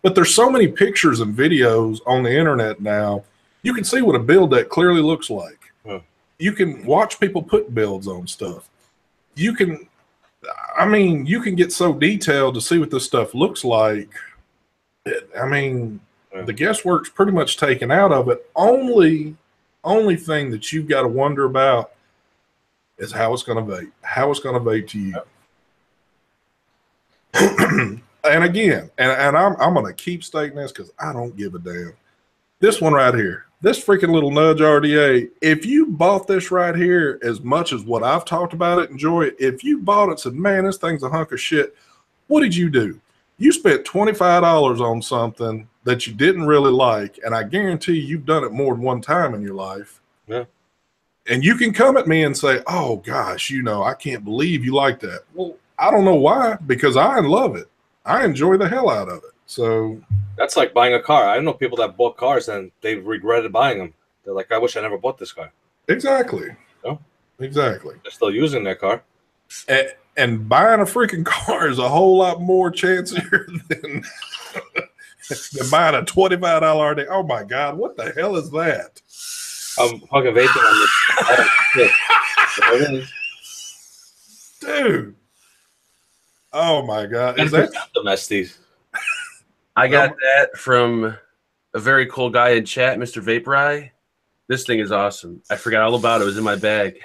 But there's so many pictures and videos on the internet now. You can see what a build that clearly looks like. You can watch people put builds on stuff. You can get so detailed to see what this stuff looks like. The guesswork's pretty much taken out of it. Only thing that you've got to wonder about is how it's going to vape. How it's going to vape to you. And again, and I'm going to keep stating this because I don't give a damn. This one right here, this freaking little nudge RDA, if you bought this right here as much as what I've talked about it, enjoy it. If you bought it and said, man, this thing's a hunk of shit, what did you do? You spent $25 on something that you didn't really like, and I guarantee you've done it more than one time in your life. Yeah. And you can come at me and say, oh, gosh, you know, I can't believe you like that. Well, I don't know why, because I love it. I enjoy the hell out of it. So that's like buying a car. I know people that bought cars and they regretted buying them. They're like, I wish I never bought this car. Exactly. No? Exactly. They're still using their car. And buying a freaking car is a whole lot more chancier than buying a $25 RD. Oh my God, what the hell is that? I'm fucking vaping on this. Dude. Oh my God. Is that domestic? I got that from a very cool guy in chat, Mr. Vaporai. This thing is awesome. I forgot all about it. It was in my bag.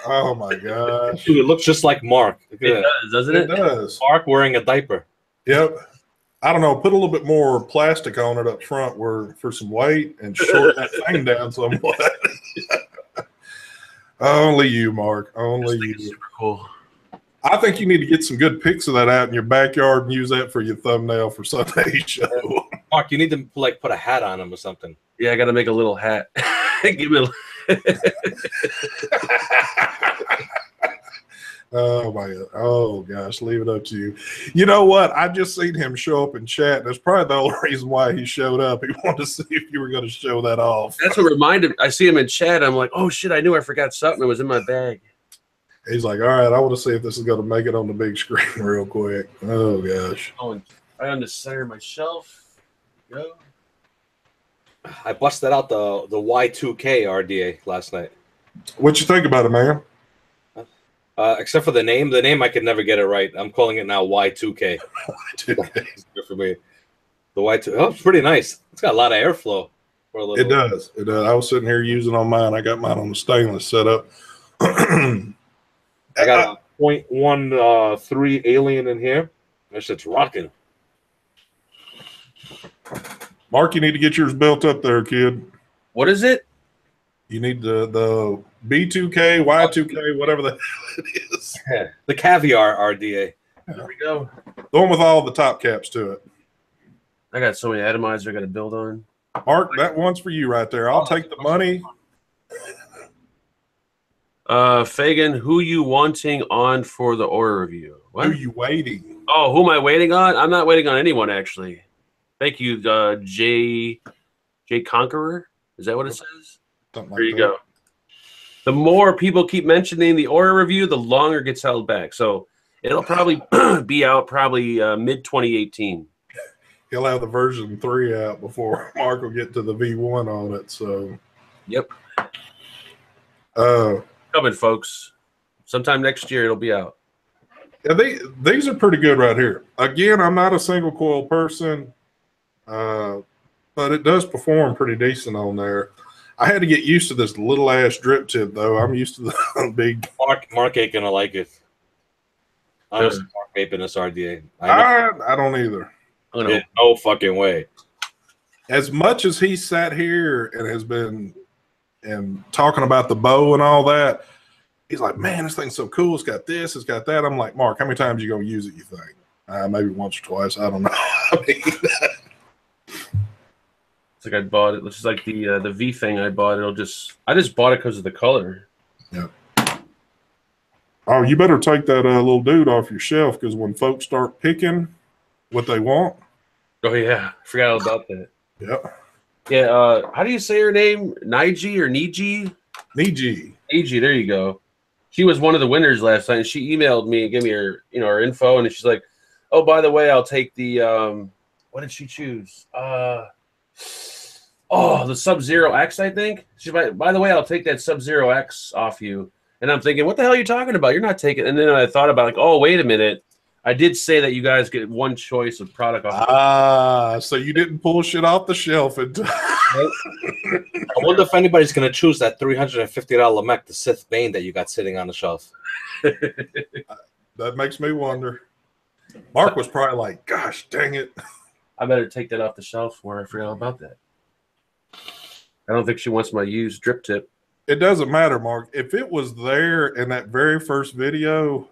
Oh my gosh. Dude, it looks just like Mark. It does, doesn't it? It does. Mark wearing a diaper. Yep. I don't know. Put a little bit more plastic on it up front for some weight and short that thing down somewhat. Only you, Mark. Only you. Super cool. I think you need to get some good pics of that out in your backyard and use that for your thumbnail for Sunday's show. Mark, you need to like put a hat on him or something. Yeah, I got to make a little hat. Give me Oh my God. Oh gosh, leave it up to you. You know what? I just seen him show up in chat. That's probably the only reason why he showed up. He wanted to see if you were going to show that off. That's what reminded me. I see him in chat. I'm like, oh shit, I knew I forgot something. It was in my bag. He's like, all right, I want to see if this is going to make it on the big screen real quick. Oh gosh. Oh, right on the center of my shelf. Go. I busted out the Y2K RDA last night. What you think about it, man? Except for the name. The name I could never get it right. I'm calling it now Y2K. It Good for me. The Y2. Oh, it's pretty nice. It's got a lot of airflow. For a little. does. It does. I was sitting here using on mine. I got mine on the stainless setup. I got a 0.13 alien in here. That shit's rocking. Mark, you need to get yours built up there, kid. What is it? You need the B2K, Y2K, whatever the hell it is. The caviar RDA. There we go. The one with all the top caps to it. I got so many atomizers I got to build on. Mark, that one's for you right there. I'll take the money. Fagan, who you wanting on for the order review? What? Who you waiting? Oh, who am I waiting on? I'm not waiting on anyone, actually. Thank you, J Conqueror. Is that what it says? Something like There you that. go. The more people keep mentioning the order review, the longer it gets held back. So it'll probably be out mid 2018. He'll have the version 3 out before Mark will get to the V1 on it. So, Yep. uh, Coming, folks. Sometime next year it'll be out. yeah, these are pretty good right here. Again, I'm not a single coil person, but it does perform pretty decent on there. I had to get used to this little ass drip tip though. I'm used to the big. Mark ain't gonna like it. Honestly, Sure. Mark vaping this RDA. I don't either. Yeah, no fucking way. As much as he sat here and has been and talking about the bow and all that, he's like, man, this thing's so cool. It's got this, it's got that. I'm like, Mark, how many times you gonna use it, you think? Maybe once or twice. I don't know. I mean, It's like I bought it. It's just like the V thing I bought. I just bought it because of the color. yeah. Oh, you better take that little dude off your shelf, because when folks start picking what they want. Oh yeah, I forgot all about that. Yep. Yeah, how do you say her name? Niji or Niji? Niji. Niji, there you go. She was one of the winners last night, and she emailed me and gave me her, her info, and she's like, "Oh, by the way, I'll take the what did she choose? The Sub-Zero X, I think. She's like, by the way, I'll take that Sub-Zero X off you." And I'm thinking, what the hell are you talking about? You're not taking. And then I thought about oh, wait a minute. I did say that you guys get one choice of product off. So you didn't pull shit off the shelf. And I wonder if anybody's gonna choose that $350 mech, the Sith Bane that you got sitting on the shelf. That makes me wonder. Mark was probably like, gosh, dang it. I better take that off the shelf where I forgot all about that. I don't think she wants my used drip tip. It doesn't matter, Mark. If it was there in that very first video,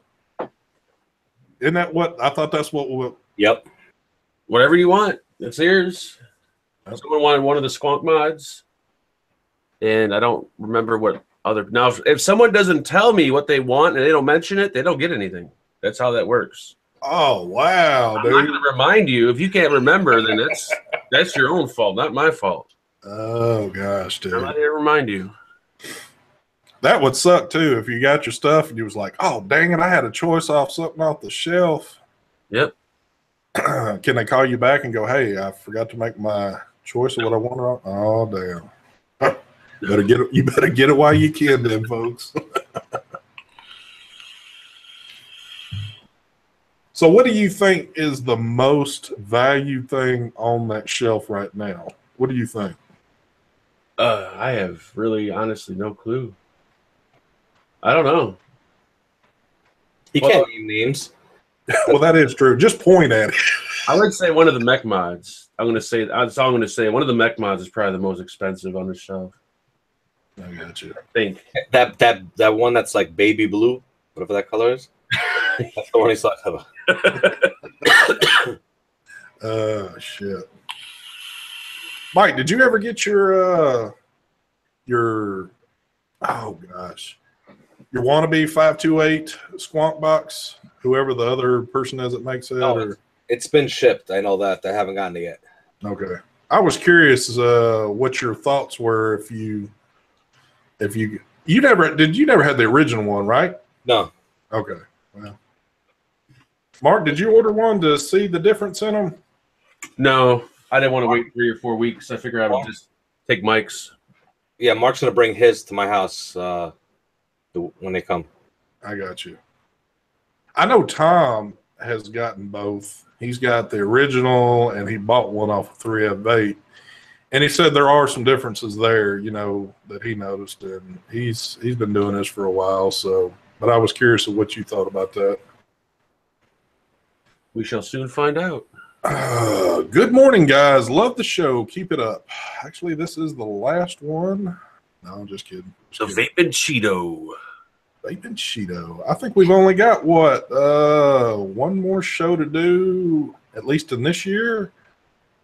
isn't that what I thought? That's what. Yep. Whatever you want, it's yours. Someone wanted one of the Squonk mods, and I don't remember what other. Now, if someone doesn't tell me what they want and they don't mention it, they don't get anything. That's how that works. Oh wow, I'm dude! not going to remind you. If you can't remember, then that's your own fault, not my fault. Oh gosh, dude! I'm not here to remind you. That would suck too if you got your stuff and you was like, "Oh dang it, I had a choice off something off the shelf." Yep. Can they call you back and go, "Hey, I forgot to make my choice of what I wanted"? Oh damn! You better get it while you can, then, folks. So, what do you think is the most valued thing on that shelf right now? What do you think? I have really, honestly, no clue. I don't know. You can't name names. Well, that is true. Just point at it. I would say one of the mech mods. That's all I'm going to say. One of the mech mods is probably the most expensive on the shelf. I got you. I think. That one that's like baby blue, whatever that color is. That's the one he's talking about. Shit. Mike, did you ever get your oh gosh, your wannabe 528 Squonk box? Whoever the other person is that makes it. Oh, it's been shipped. I know that. I haven't gotten it yet. Okay. I was curious what your thoughts were if you never had the original one, right? No. Okay. Well, Mark, did you order one to see the difference in them? No, I didn't want to wait 3 or 4 weeks. I figured I would just take Mike's. Yeah, Mark's gonna bring his to my house when they come. I got you. I know Tom has gotten both. He's got the original, and he bought one off of 3F Vape. And he said there are some differences there, you know, that he noticed. And he's been doing this for a while. So, but I was curious of what you thought about that. We shall soon find out. Good morning, guys. Love the show. Keep it up. Actually, this is the last one. No, I'm just kidding. The Vaping Cheeto. Vaping Cheeto. I think we've only got what one more show to do, at least in this year,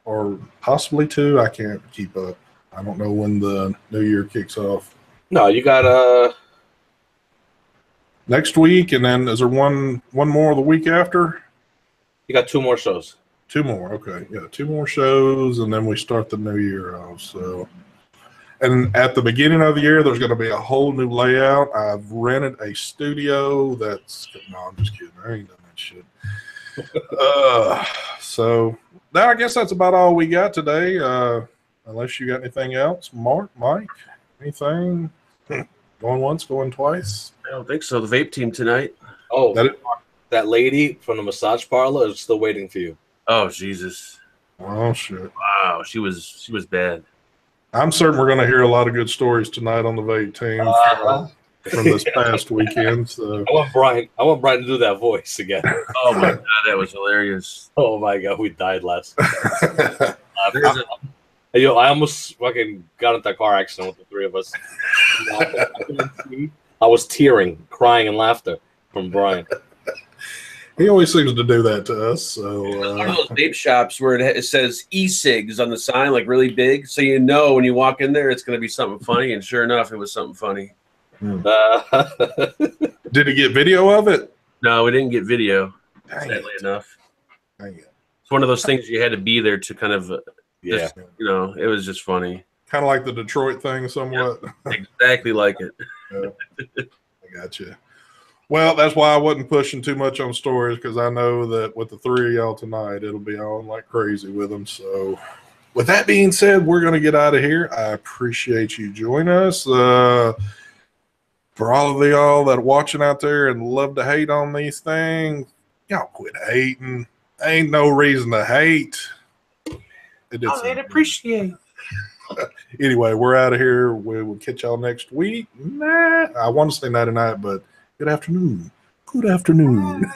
or possibly 2. I can't keep up. I don't know when the new year kicks off. No, you got next week, and then is there one more the week after? You got 2 more shows. 2 more. Okay, yeah, 2 more shows, and then we start the new year off. So. And at the beginning of the year, there's going to be a whole new layout. I've rented a studio that's – no, I'm just kidding. I ain't done that shit. So I guess that's about all we got today, unless you got anything else. Mark, Mike, anything? Going once, going twice? I don't think so. The vape team tonight. Oh, that lady from the massage parlor is still waiting for you. Oh, Jesus. Oh, shit. Wow, she was bad. I'm certain we're going to hear a lot of good stories tonight on the vape team from this past weekend. So I want Brian to do that voice again. Oh my God, that was hilarious. Oh my God, we died last night. I almost fucking got into a car accident with the 3 of us. I was tearing, crying, and laughter from Brian. He always seems to do that to us. So one of those vape shops where it says e-cigs on the sign, like really big, so you know when you walk in there it's going to be something funny. And sure enough, it was something funny. Did he get video of it? No, we didn't get video. Sadly enough, it's one of those things you had to be there to kind of, just, you know, it was just funny. Kind of like the Detroit thing, somewhat. Yeah, exactly like it. I got you. Well, that's why I wasn't pushing too much on stories, because I know that with the 3 of y'all tonight, it'll be on like crazy with them. So with that being said, we're going to get out of here. I appreciate you joining us. For all of y'all that are watching out there and love to hate on these things, y'all quit hating. Ain't no reason to hate. I'd appreciate. Anyway, we're out of here. We will catch y'all next week. I want to say night-night, but good afternoon. Good afternoon.